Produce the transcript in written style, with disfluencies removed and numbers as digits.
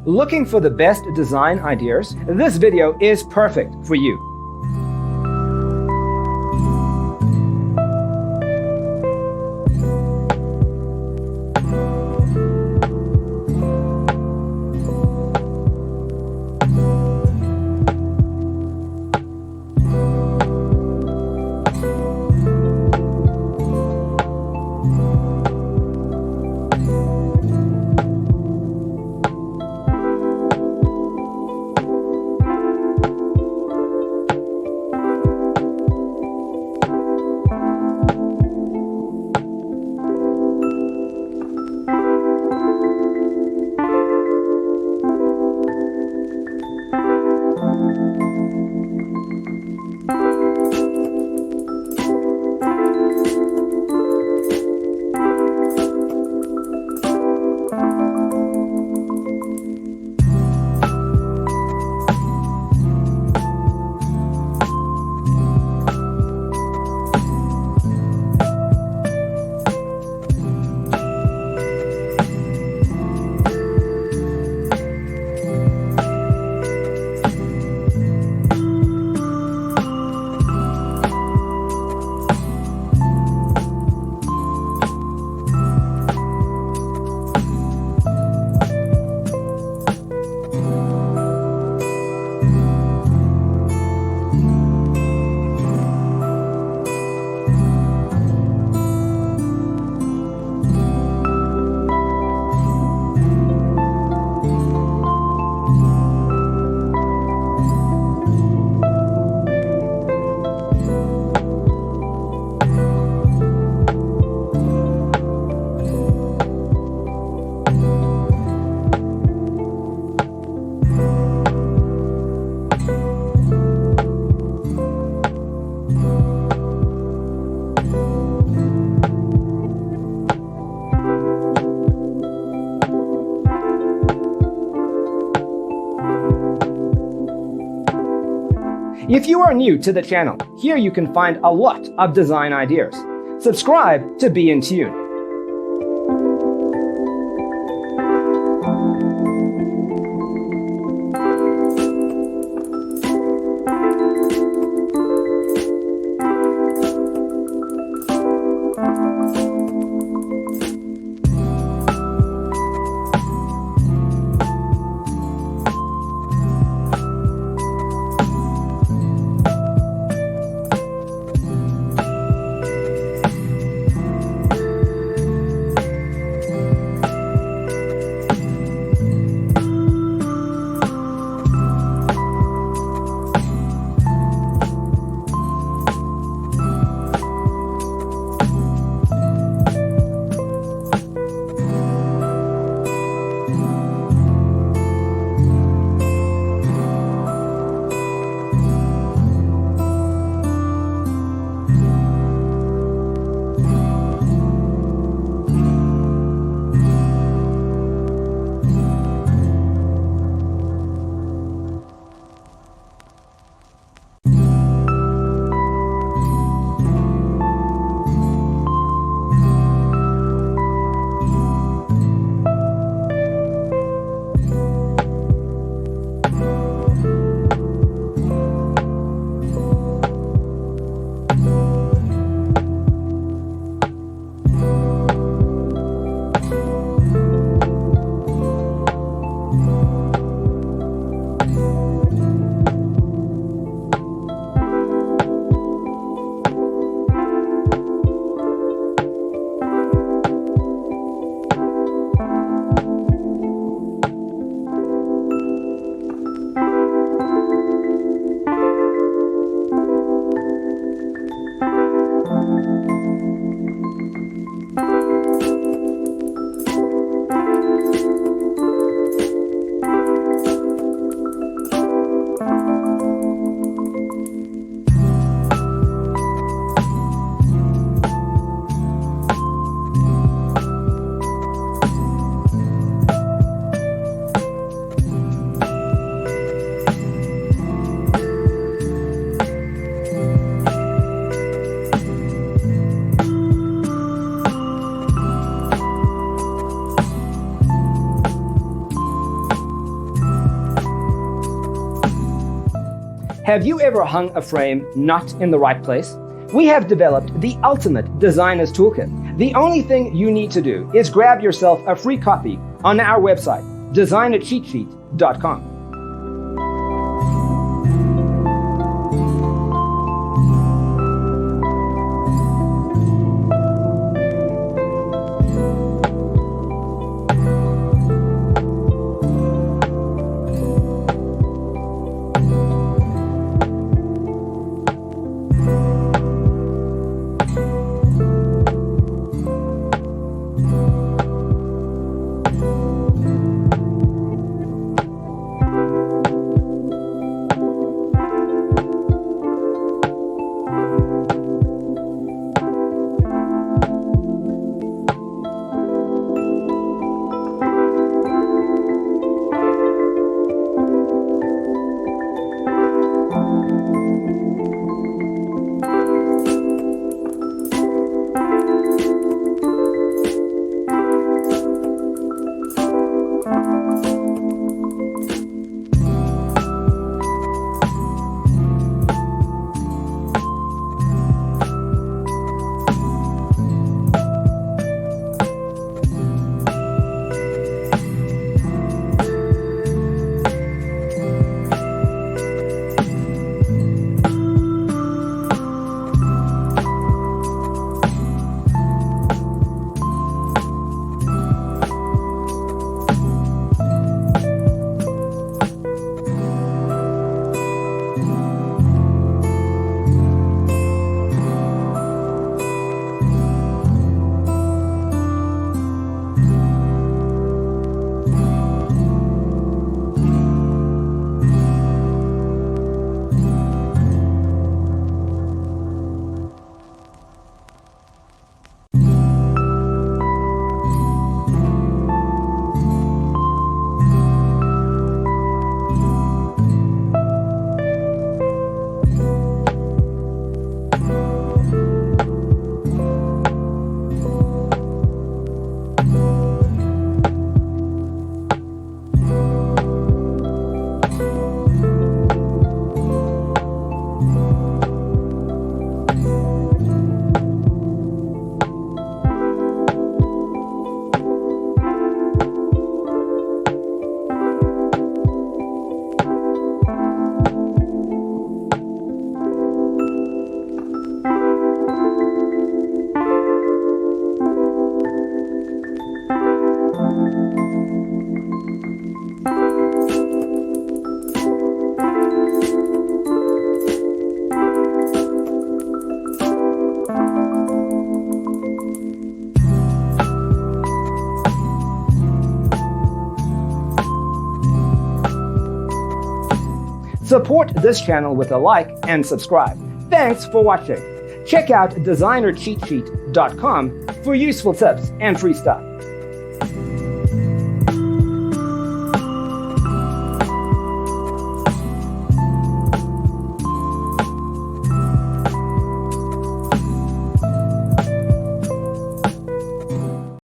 Looking for the best design ideas? This video is perfect for you. If you are new to the channel, here you can find a lot of design ideas. Subscribe to be in tune. Have you ever hung a frame not in the right place? We have developed the ultimate designer's toolkit. The only thing you need to do is grab yourself a free copy on our website, designercheatsheet.com. Support this channel with a like and subscribe. Thanks for watching. Check out designercheatsheet.com for useful tips and free stuff.